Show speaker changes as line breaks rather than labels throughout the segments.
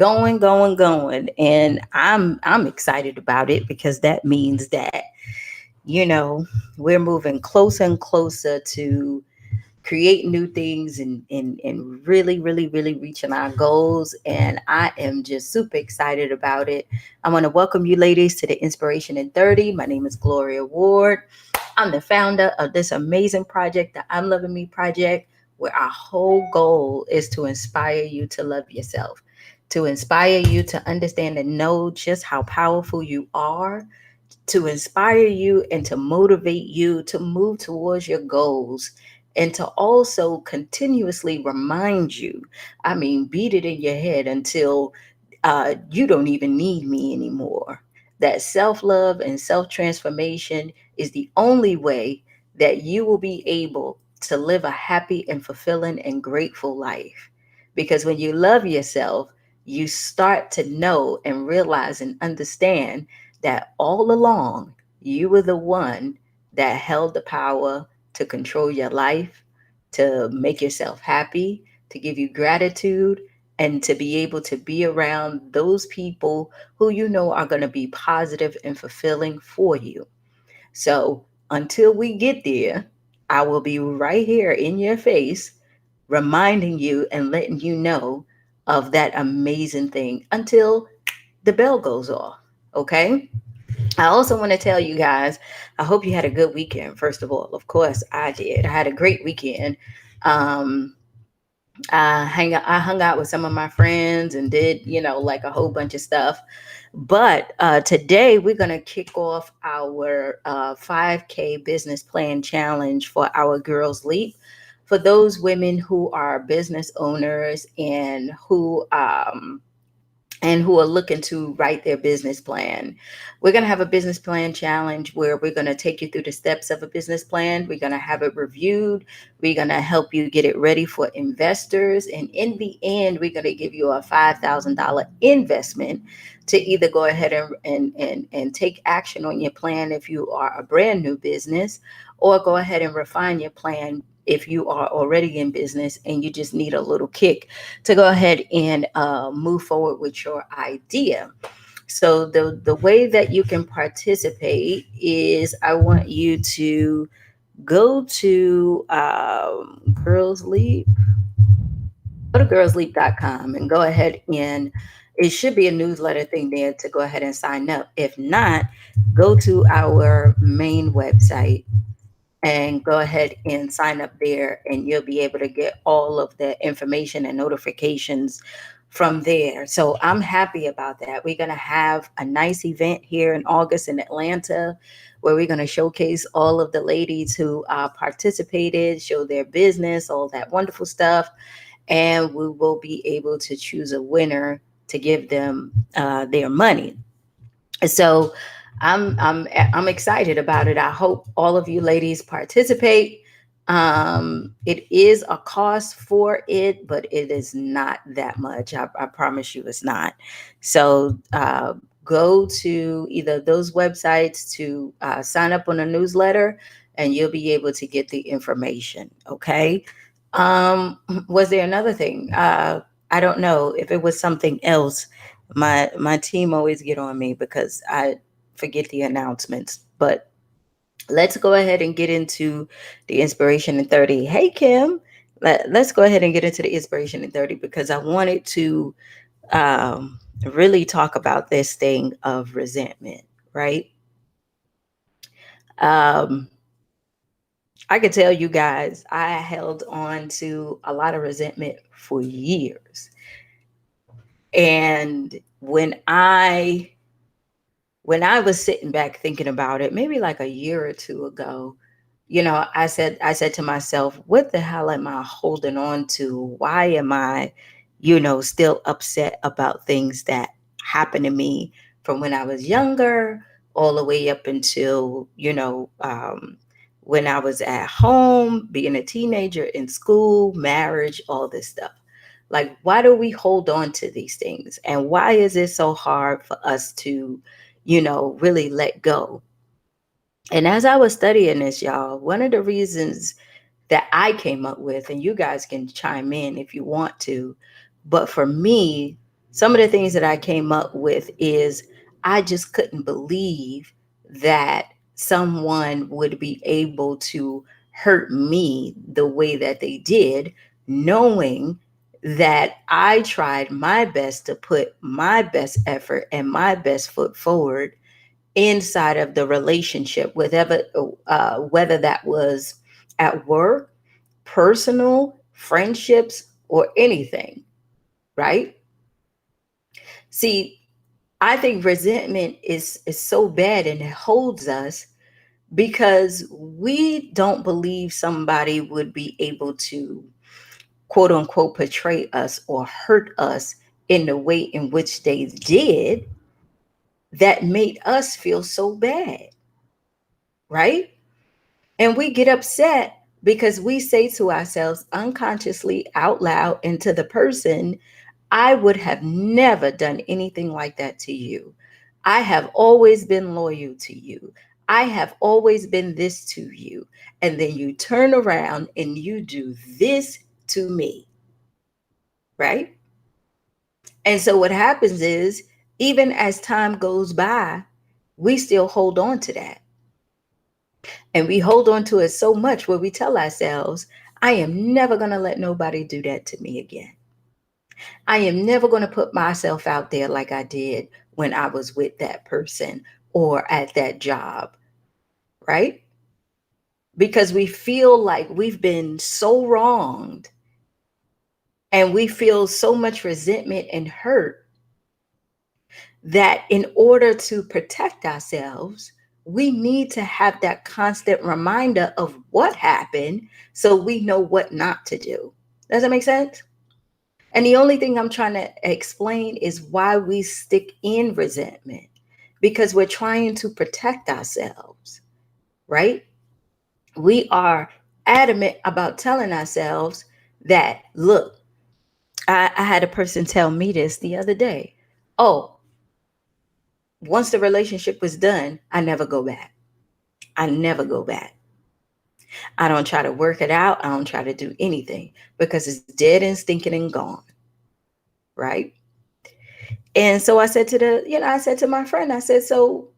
going. And I'm excited about it because that means that, you know, we're moving closer and closer to create new things and really reaching our goals. And I am just super excited about it. I want to welcome you ladies to the Inspiration in 30. My name is Gloria Ward. I'm the founder of this amazing project, the I'm Loving Me Project, where our whole goal is to inspire you to love yourself, to inspire you to understand and know just how powerful you are, to inspire you and to motivate you to move towards your goals, and to also continuously remind you, I mean, beat it in your head until you don't even need me anymore. That self love and self transformation is the only way that you will be able to live a happy and fulfilling and grateful life. Because when you love yourself, you start to know and realize and understand that all along you were the one that held the power to control your life, to make yourself happy, to give you gratitude, and to be able to be around those people who you know are going to be positive and fulfilling for you. So until we get there, I will be right here in your face, reminding you and letting you know of that amazing thing until the bell goes off. Okay. I also want to tell you guys, I hope you had a good weekend. First of all, of course, I did. I had a great weekend. Um, I hung out with some of my friends and did, like a whole bunch of stuff. But today we're going to kick off our 5K business plan challenge for our Girls Leap. For those women who are business owners and who are looking to write their business plan. We're going to have a business plan challenge where we're going to take you through the steps of a business plan. We're going to have it reviewed. We're going to help you get it ready for investors. And in the end, we're going to give you a $5,000 investment to either go ahead and take action on your plan if you are a brand new business, or go ahead and refine your plan if you are already in business and you just need a little kick to go ahead and move forward with your idea. So the way that you can participate is I want you to go to Girls Leap, go to girlsleap.com and go ahead and it should be a newsletter thing there to go ahead and sign up. If not, go to our main website and go ahead and sign up there and you'll be able to get all of the information and notifications from there. So I'm happy about that. We're going to have a nice event here in August in Atlanta where we're going to showcase all of the ladies who participated, show their business, all that wonderful stuff, and we will be able to choose a winner to give them their money. So I'm excited about it. I hope all of you ladies participate. It is a cost for it, but it is not that much. I promise you, it's not. So go to either those websites to sign up on a newsletter, and you'll be able to get the information. Okay. Was there another thing? I don't know if it was something else. My team always get on me because I forget the announcements. But let's go ahead and get into the inspiration in 30. Hey Kim, let's go ahead and get into the inspiration in 30 because I wanted to really talk about this thing of resentment, right? Um, I could tell you guys, I held on to a lot of resentment for years. And when I was sitting back thinking about it, maybe like a year or two ago, I said to myself, what the hell am I holding on to? Why am I, still upset about things that happened to me from when I was younger, all the way up until, when I was at home, being a teenager, in school, marriage, all this stuff. Like, why do we hold on to these things? And why is it so hard for us to, really let go? And as I was studying this, y'all, one of the reasons that I came up with, and you guys can chime in if you want to, but for me, Some of the things that I came up with is I just couldn't believe that someone would be able to hurt me the way that they did, knowing that I tried my best to put my best effort and my best foot forward inside of the relationship, whether that was at work, personal, friendships, or anything, right? See, I think resentment is so bad and it holds us because we don't believe somebody would be able to quote unquote portray us or hurt us in the way in which they did that made us feel so bad, right? And we get upset because we say to ourselves unconsciously out loud and to the person, I would have never done anything like that to you. I have always been loyal to you. I have always been this to you. And then you turn around and you do this to me, right? And so what happens is, even as time goes by, we still hold on to that. And we hold on to it so much where we tell ourselves, I am never going to let nobody do that to me again. I am never going to put myself out there like I did when I was with that person or at that job, right? Because we feel like we've been so wronged and we feel so much resentment and hurt that in order to protect ourselves, we need to have that constant reminder of what happened so we know what not to do. Does that make sense? And the only thing I'm trying to explain is why we stick in resentment, because we're trying to protect ourselves, right? We are adamant about telling ourselves that, look, I had a person tell me this the other day. Oh, once the relationship was done, I never go back. I never go back. I don't try to work it out. I don't try to do anything because it's dead and stinking and gone, right? And so I said I said to my friend, I said, so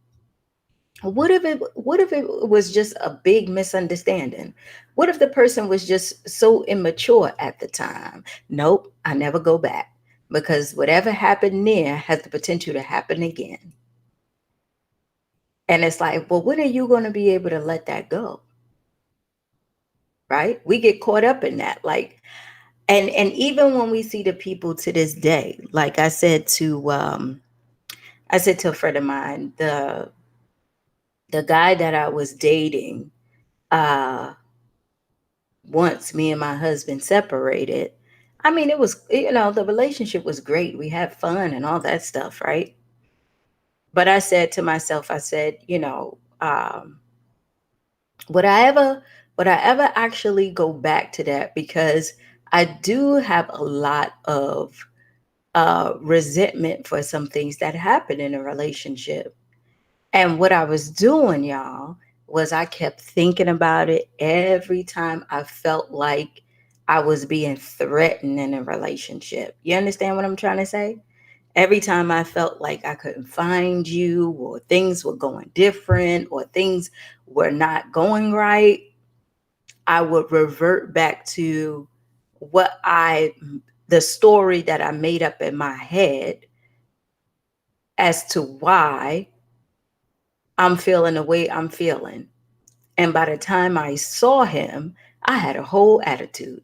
what if it was just a big misunderstanding? What if the person was just so immature at the time? Nope, I never go back because whatever happened there has the potential to happen again. And it's like, well, when are you going to be able to let that go? Right? We get caught up in that. Like, and even when we see the people to this day, like I said to a friend of mine, the guy that I was dating, uh, once me and my husband separated, I mean, it was, the relationship was great. We had fun and all that stuff, right? But I said to myself, I said, would I ever, would I ever actually go back to that? Because I do have a lot of resentment for some things that happened in a relationship. And what I was doing, y'all, was I kept thinking about it every time I felt like I was being threatened in a relationship. You understand what I'm trying to say? Every time I felt like I couldn't find you, or things were going different, or things were not going right, I would revert back to the story that I made up in my head as to why I'm feeling the way I'm feeling. And by the time I saw him, I had a whole attitude.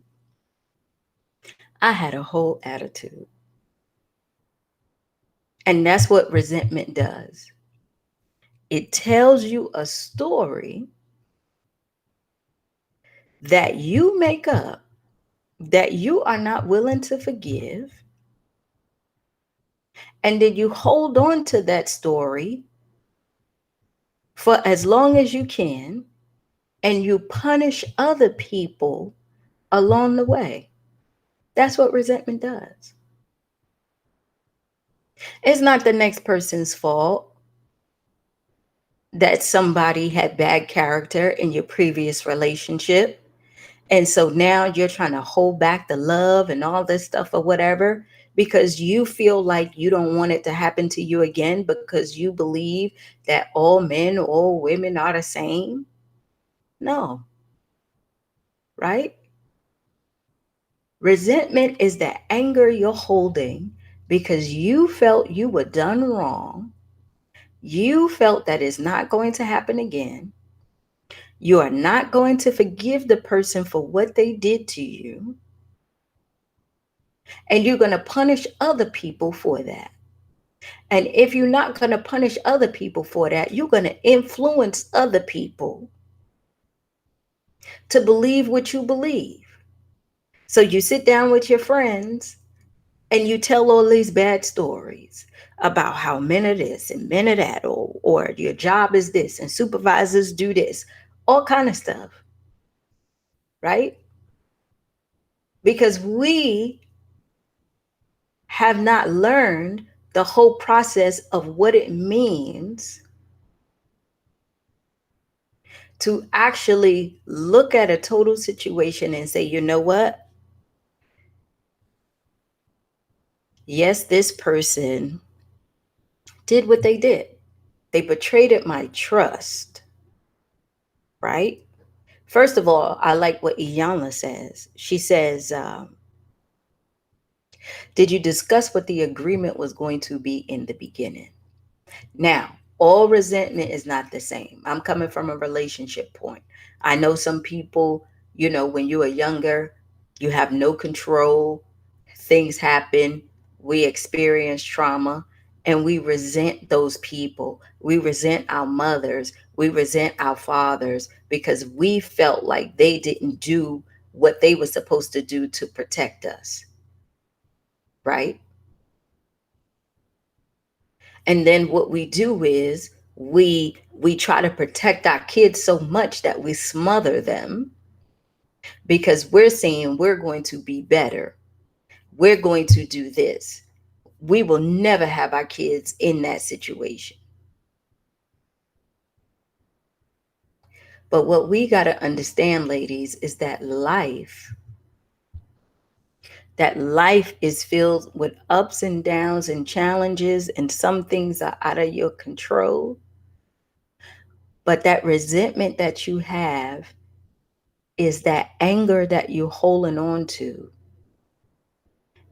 I had a whole attitude. And that's what resentment does. It tells you a story that you make up, that you are not willing to forgive. And then you hold on to that story for as long as you can, and you punish other people along the way. That's what resentment does. It's not the next person's fault that somebody had bad character in your previous relationship. And so now you're trying to hold back the love and all this stuff or whatever because you feel like you don't want it to happen to you again because you believe that all men, all women are the same. No, right? Resentment is the anger you're holding because you felt you were done wrong. You felt that it's not going to happen again. You are not going to forgive the person for what they did to you. And you're going to punish other people for that. And if you're not going to punish other people for that, you're going to influence other people to believe what you believe. So you sit down with your friends and you tell all these bad stories about how men are this and men are that, or your job is this and supervisors do this, all kind of stuff, right? Because we have not learned the whole process of what it means to actually look at a total situation and say, you know what? Yes, this person did what they did. They betrayed my trust, right? First of all, I like what Iyanla says. She says, did you discuss what the agreement was going to be in the beginning? Now, all resentment is not the same. I'm coming from a relationship point. I know some people, when you are younger, you have no control, things happen, we experience trauma, and we resent those people. We resent our mothers, we resent our fathers because we felt like they didn't do what they were supposed to do to protect us, right? And then what we do is we try to protect our kids so much that we smother them because we're saying we're going to be better, we're going to do this. We will never have our kids in that situation. But what we got to understand, ladies, is that life is filled with ups and downs and challenges, and some things are out of your control. But that resentment that you have is that anger that you're holding on to.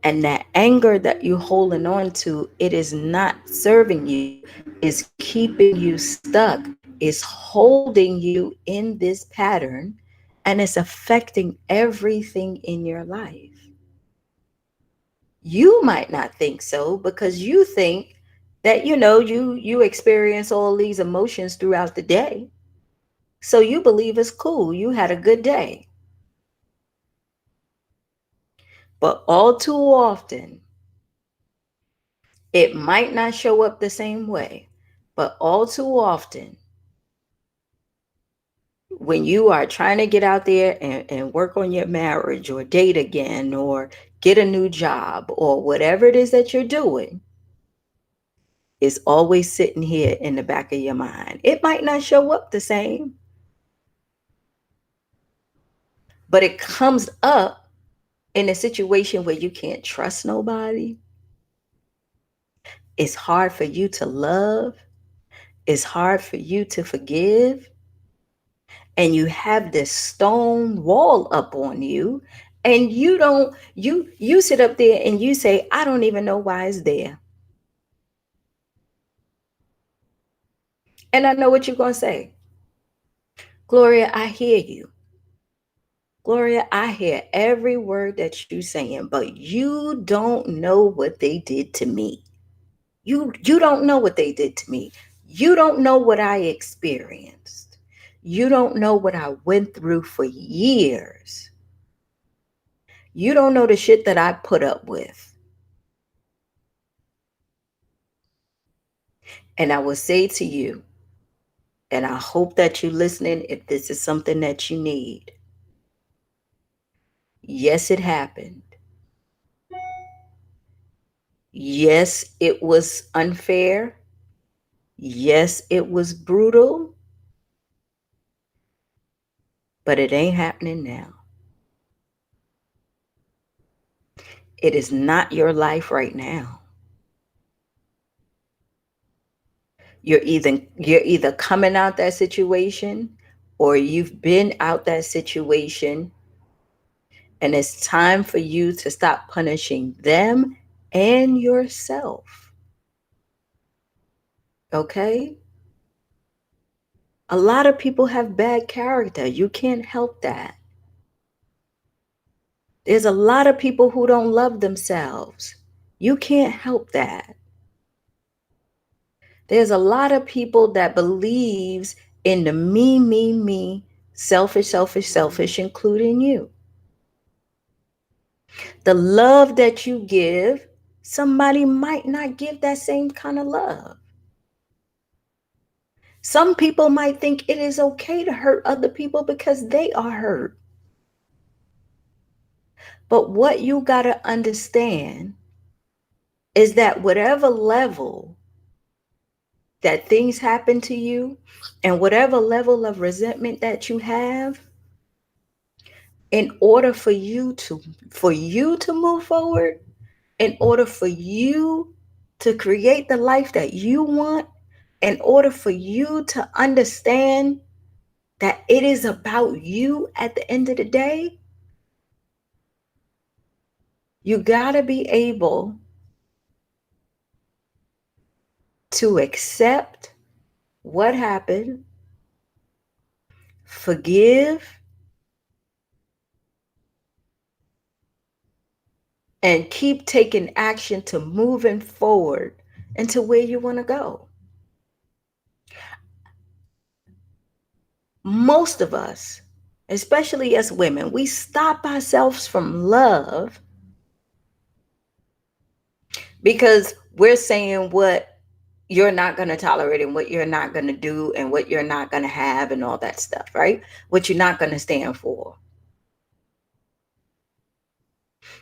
And that anger that you're holding on to, it is not serving you, it's keeping you stuck, it's holding you in this pattern, and it's affecting everything in your life. You might not think so because you think that you experience all these emotions throughout the day. So you believe it's cool. You had a good day. But all too often, it might not show up the same way, but all too often, when you are trying to get out there and work on your marriage or date again or get a new job or whatever it is that you're doing, it's always sitting here in the back of your mind. It might not show up the same, but it comes up in a situation where you can't trust nobody. It's hard for you to love. It's hard for you to forgive. And you have this stone wall up on you, and you sit up there and you say, I don't even know why it's there. And I know what you're going to say. Gloria, I hear you. Gloria, I hear every word that you're saying, but you don't know what they did to me. You don't know what they did to me. You don't know what I experienced. You don't know what I went through for years. You don't know the shit that I put up with. And I will say to you, and I hope that you're listening if this is something that you need. Yes, it happened. Yes, it was unfair. Yes, it was brutal, but it ain't happening now. It is not your life right now. You're either coming out that situation, or you've been out that situation, and it's time for you to stop punishing them and yourself. Okay? A lot of people have bad character. You can't help that. There's a lot of people who don't love themselves. You can't help that. There's a lot of people that believes in the me, selfish, selfish, selfish, including you. The love that you give, somebody might not give that same kind of love. Some people might think it is okay to hurt other people because they are hurt. But what you got to understand is that whatever level that things happen to you, and whatever level of resentment that you have, in order for you to move forward, in order for you to create the life that you want, in order for you to understand that it is about you at the end of the day, you got to be able to accept what happened, forgive, and keep taking action to moving forward into where you want to go. Most of us, especially as women, we stop ourselves from love because we're saying what you're not going to tolerate and what you're not going to do and what you're not going to have and all that stuff, right? What you're not going to stand for.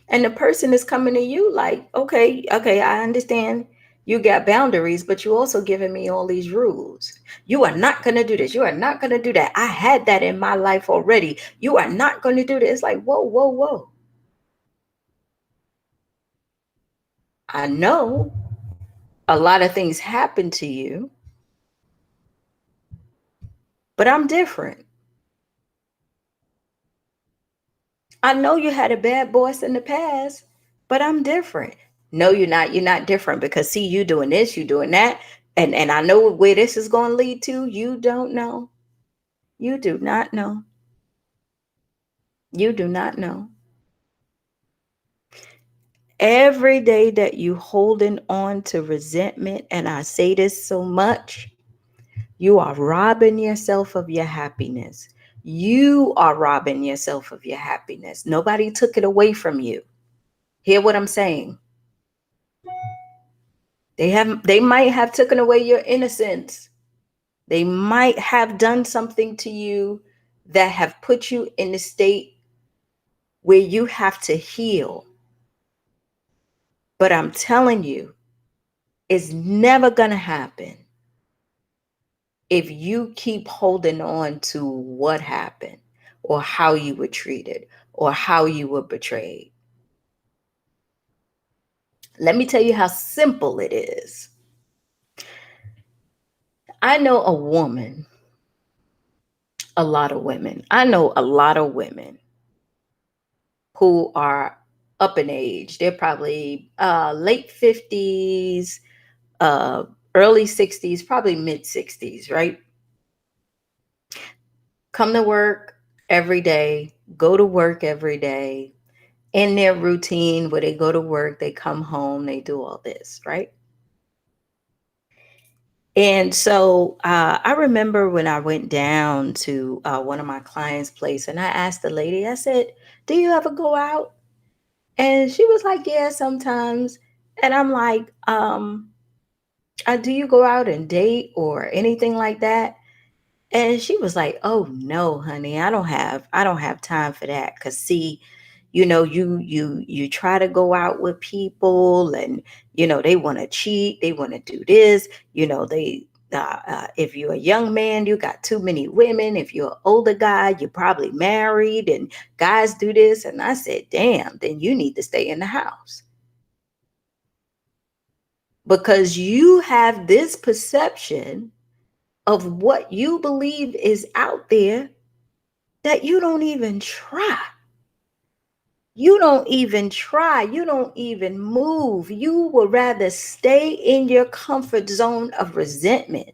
And the person is coming to you like, okay, I understand you got boundaries, but you also giving me all these rules. You are not going to do this. You are not going to do that. I had that in my life already. You are not going to do this. It's like, whoa, whoa, whoa. I know a lot of things happen to you, but I'm different. I know you had a bad boss in the past, but I'm different. No, you're not. You're not different because see, you doing this, you doing that, and I know where this is going to lead to. You don't know. You do not know. You do not know. Every day that you holding on to resentment, and I say this so much, you are robbing yourself of your happiness. You are robbing yourself of your happiness. Nobody took it away from you. Hear what I'm saying? They might have taken away your innocence. They might have done something to you that have put you in a state where you have to heal. But I'm telling you, it's never going to happen if you keep holding on to what happened or how you were treated or how you were betrayed. Let me tell you how simple it is. I know a woman, a lot of women. I know a lot of women who are up in age. They're probably late 50s, uh, early 60s, probably mid 60s, right? Come to work every day, go to work every day, in their routine where they go to work, they come home, they do all this, right? And so I remember when I went down to one of my clients' place and I asked the lady, I said, do you ever go out? And she was like, yeah, sometimes. And I'm like, do you go out and date or anything like that? And she was like, "Oh no, honey, I don't have time for that. Cause see, you try to go out with people and they want to cheat, they want to do this, they If you're a young man, you got too many women. If you're an older guy, you're probably married, and guys do this. And I said, damn, then you need to stay in the house because you have this perception of what you believe is out there that you don't even try. You don't even try. You don't even move. You would rather stay in your comfort zone of resentment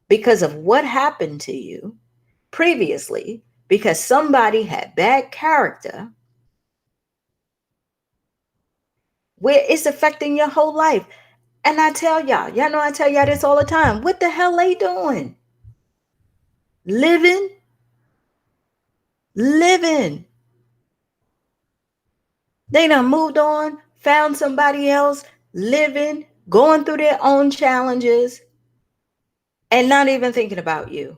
because of what happened to you previously, because somebody had bad character, where it's affecting your whole life. And I tell y'all know I tell y'all this all the time. What the hell they doing? Living. They done moved on, found somebody else, living, going through their own challenges, and not even thinking about you.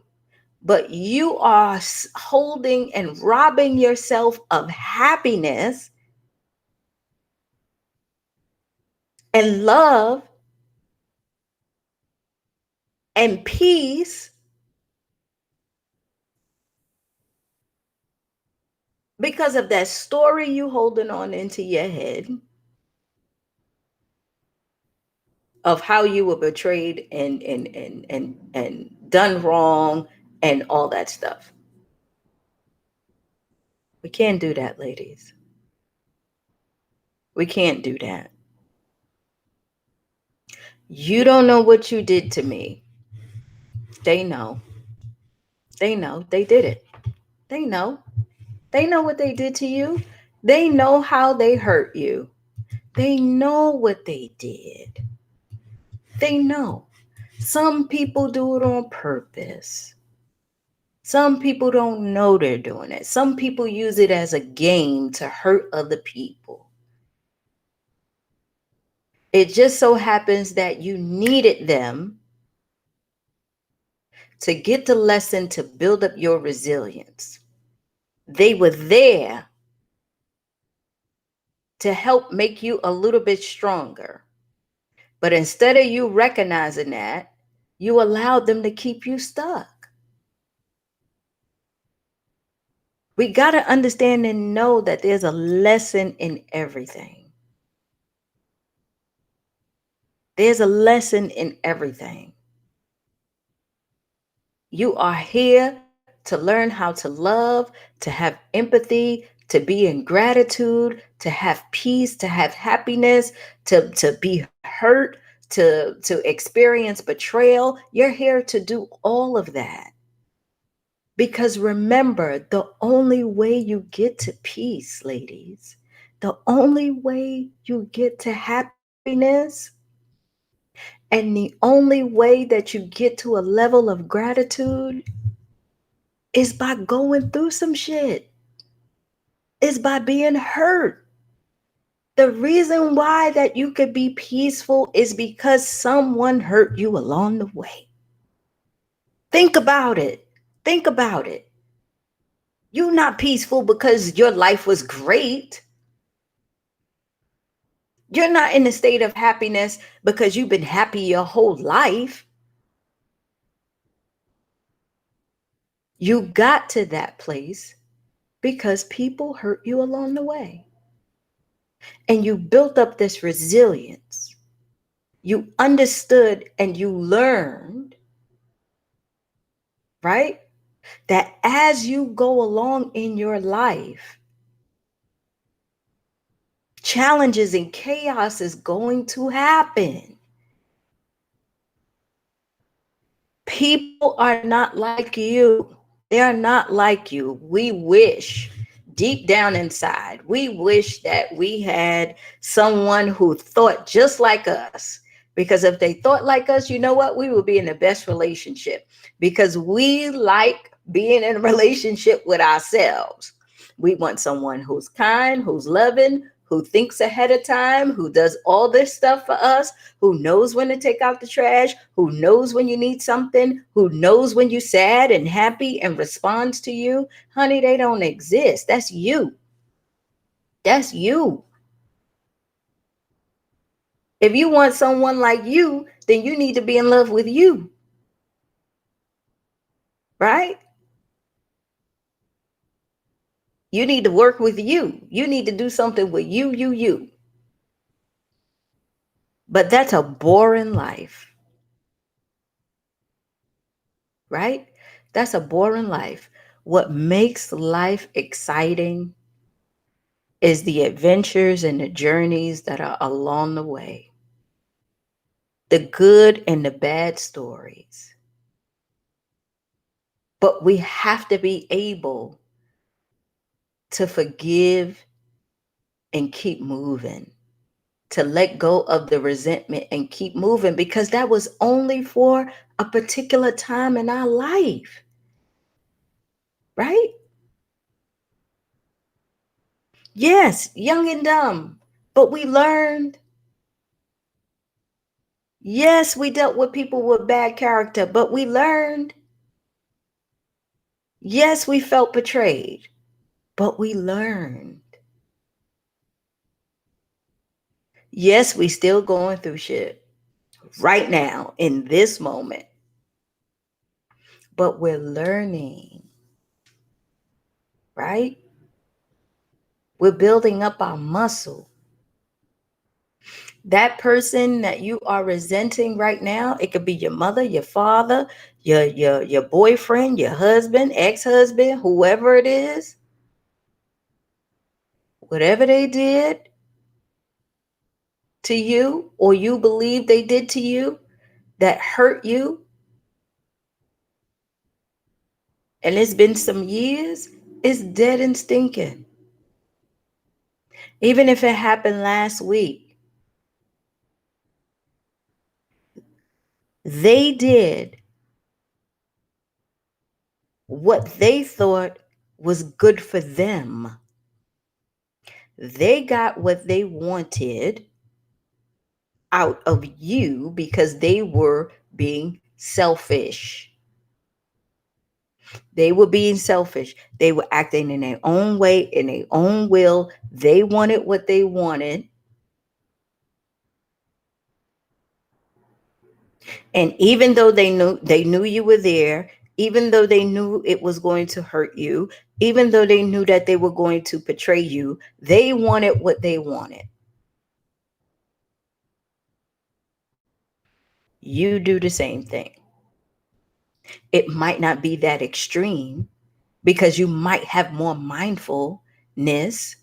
But you are holding and robbing yourself of happiness and love and peace because of that story you holding on into your head of how you were betrayed and done wrong and all that stuff. We can't do that, ladies. We can't do that. You don't know what you did to me. They know. They know. They did it. They know. They know what they did to you. They know how they hurt you. They know what they did. They know. Some people do it on purpose. Some people don't know they're doing it. Some people use it as a game to hurt other people. It just so happens that you needed them to get the lesson to build up your resilience. They were there to help make you a little bit stronger. But instead of you recognizing that, you allowed them to keep you stuck. We got to understand and know that there's a lesson in everything. There's a lesson in everything. You are here to learn how to love, to have empathy, to be in gratitude, to have peace, to have happiness, to be hurt, to experience betrayal. You're here to do all of that. Because remember, the only way you get to peace, ladies, the only way you get to happiness, and the only way that you get to a level of gratitude is by going through some shit. Is by being hurt. The reason why that you could be peaceful is because someone hurt you along the way. Think about it. Think about it. You're not peaceful because your life was great. You're not in a state of happiness because you've been happy your whole life. You got to that place because people hurt you along the way. And you built up this resilience. You understood and you learned, right? That as you go along in your life, challenges and chaos is going to happen. People are not like you. They are not like you. We wish deep down inside, we wish that we had someone who thought just like us. Because if they thought like us, you know what? We would be in the best relationship because we like being in a relationship with ourselves. We want someone who's kind, who's loving, who thinks ahead of time, who does all this stuff for us, who knows when to take out the trash, who knows when you need something, who knows when you're sad and happy and responds to you. Honey, they don't exist. That's you. That's you. If you want someone like you, then you need to be in love with you. right? You need to work with you. You need to do something with you. But that's a boring life, right? That's a boring life. What makes life exciting is the adventures and the journeys that are along the way, the good and the bad stories. But we have to be able to forgive and keep moving, to let go of the resentment and keep moving because that was only for a particular time in our life, right? Yes, young and dumb, but we learned. Yes, we dealt with people with bad character, but we learned. Yes, we felt betrayed, but we learned. Yes, we still going through shit right now in this moment, but we're learning, right? We're building up our muscle. That person that you are resenting right now, it could be your mother, your father, your boyfriend, your husband, ex-husband, whoever it is, whatever they did to you or you believe they did to you that hurt you, and it's been some years, it's dead and stinking. Even if it happened last week, they did what they thought was good for them. They got what they wanted out of you because they were being selfish. They were being selfish. They were acting in their own way, in their own will. They wanted what they wanted. And even though they knew you were there, even though they knew it was going to hurt you, even though they knew that they were going to betray you, they wanted what they wanted. You do the same thing. It might not be that extreme because you might have more mindfulness.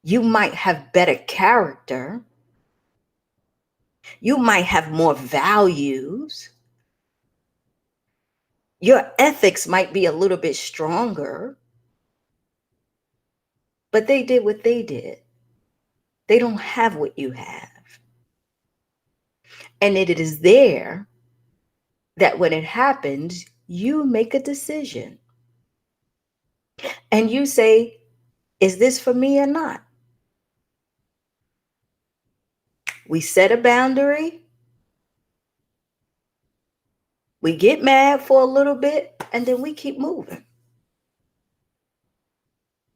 You might have better character. You might have more values. Your ethics might be a little bit stronger, but they did what they did. They don't have what you have. And it is there that when it happens, you make a decision and you say, is this for me or not? We set a boundary, we get mad for a little bit, and then we keep moving.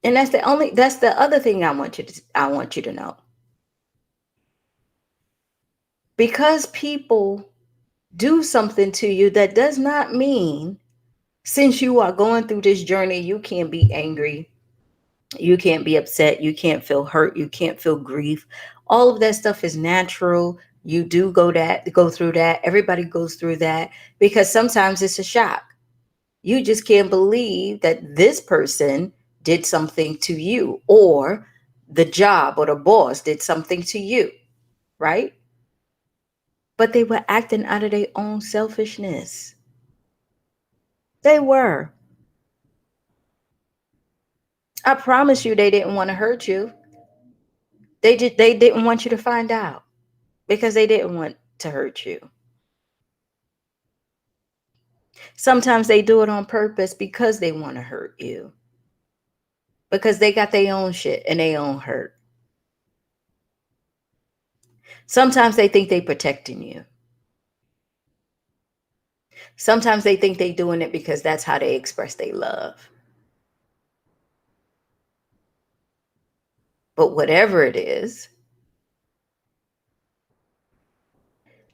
And that's the other thing I want you to know. Because people do something to you, that does not mean since you are going through this journey, you can't be angry, you can't be upset, you can't feel hurt, you can't feel grief. All of that stuff is natural. You do go through that. Everybody goes through that because sometimes it's a shock. You just can't believe that this person did something to you, or the job or the boss did something to you, right? But they were acting out of their own selfishness. They were. I promise you they didn't want to hurt you. They didn't want you to find out because they didn't want to hurt you. Sometimes they do it on purpose because they want to hurt you. Because they got their own shit and their own hurt. Sometimes they think they protecting you. Sometimes they think they doing it because that's how they express their love. But whatever it is,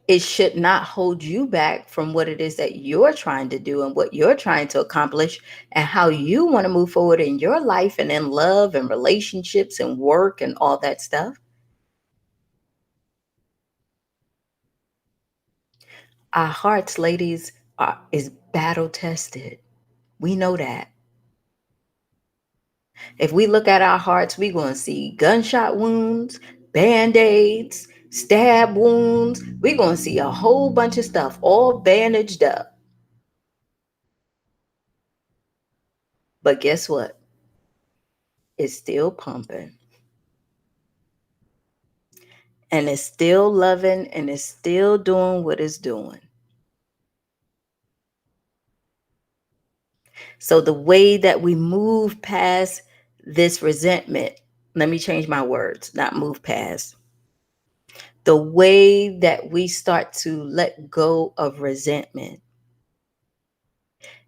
It should not hold you back from what it is that you're trying to do and what you're trying to accomplish and how you want to move forward in your life and in love and relationships and work and all that stuff. Our hearts, ladies, is battle tested. We know that. If we look at our hearts, we're going to see gunshot wounds, band-aids, stab wounds. We're going to see a whole bunch of stuff all bandaged up. But guess what? It's still pumping and it's still loving and it's still doing what it's doing. So the way that we move past this resentment, let me change my words, not move past. The way that we start to let go of resentment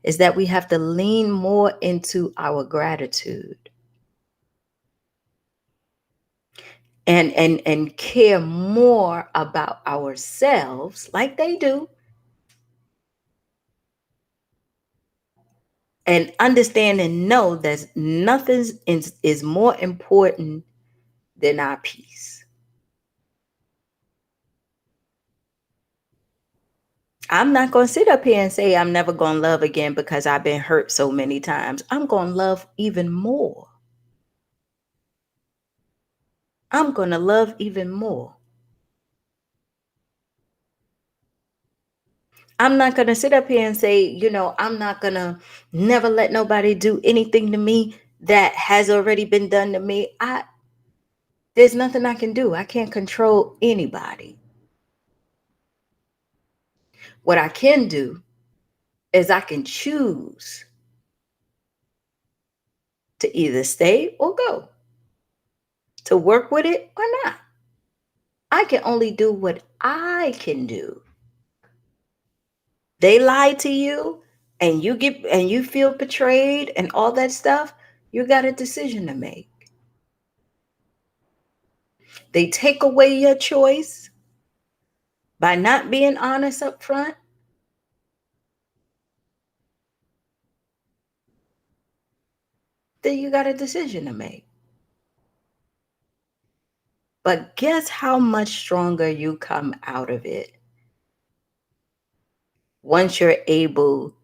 is that we have to lean more into our gratitude and care more about ourselves like they do, and understand and know that nothing is more important than our peace. I'm not going to sit up here and say I'm never going to love again because I've been hurt so many times. I'm going to love even more. I'm going to love even more. I'm not going to sit up here and say, I'm not going to never let nobody do anything to me that has already been done to me. There's nothing I can do. I can't control anybody. What I can do is I can choose to either stay or go, to work with it or not. I can only do what I can do. They lie to you and you feel betrayed and all that stuff, you got a decision to make. They take away your choice by not being honest up front. Then you got a decision to make. But guess how much stronger you come out of it once you're able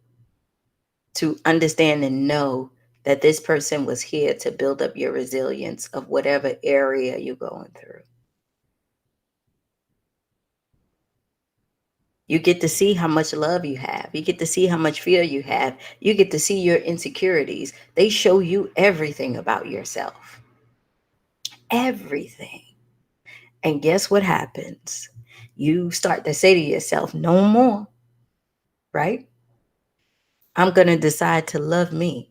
to understand and know that this person was here to build up your resilience of whatever area you're going through. You get to see how much love you have. You get to see how much fear you have. You get to see your insecurities. They show you everything about yourself. Everything. And guess what happens? You start to say to yourself, no more, right? I'm going to decide to love me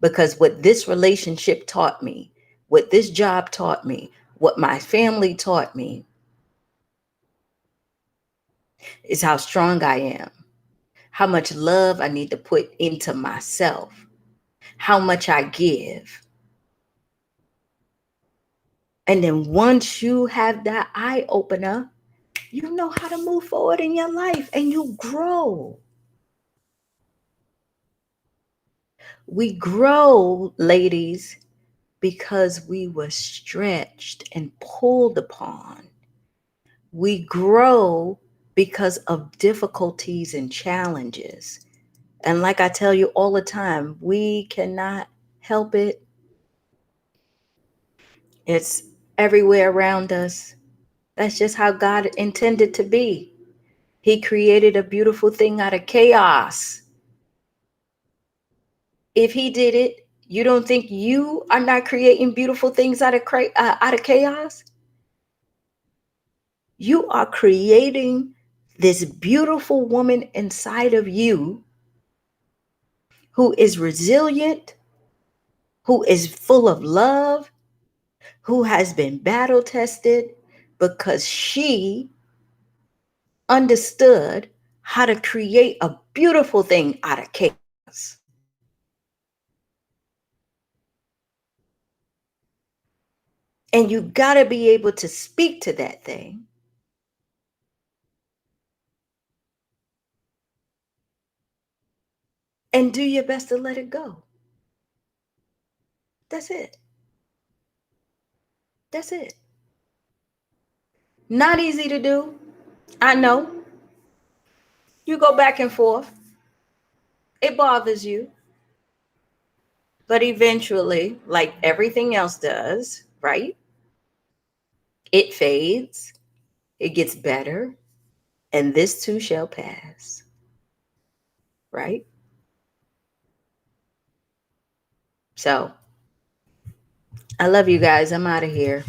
because what this relationship taught me, what this job taught me, what my family taught me is how strong I am, how much love I need to put into myself, how much I give. And then once you have that eye opener, you know how to move forward in your life and you grow. We grow, ladies, because we were stretched and pulled upon. We grow because of difficulties and challenges. And like I tell you all the time, we cannot help it. It's everywhere around us. That's just how God intended to be. He created a beautiful thing out of chaos. If he did it, you don't think you are not creating beautiful things out of chaos? You are creating this beautiful woman inside of you who is resilient, who is full of love, who has been battle tested because she understood how to create a beautiful thing out of chaos. And you got to be able to speak to that thing and do your best to let it go. That's it. That's it. Not easy to do. I know. You go back and forth. It bothers you. But eventually, like everything else does, right? It fades. It gets better. And this too shall pass. Right? So I love you guys. I'm out of here.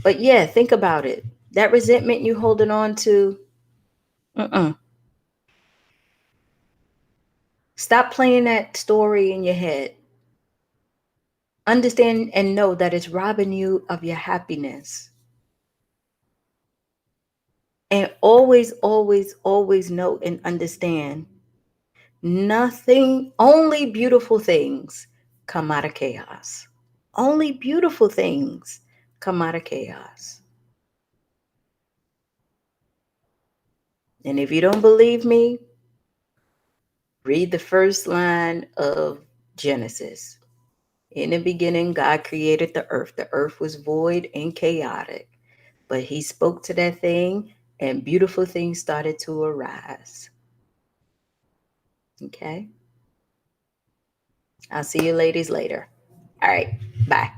But yeah, think about it. That resentment you holding on to, stop playing that story in your head. Understand and know that it's robbing you of your happiness. And always, always, always know and understand nothing, only beautiful things come out of chaos. Only beautiful things come out of chaos. And if you don't believe me, read the first line of Genesis. In the beginning, God created the earth. The earth was void and chaotic, but He spoke to that thing, and beautiful things started to arise. Okay? I'll see you ladies later. All right. Bye.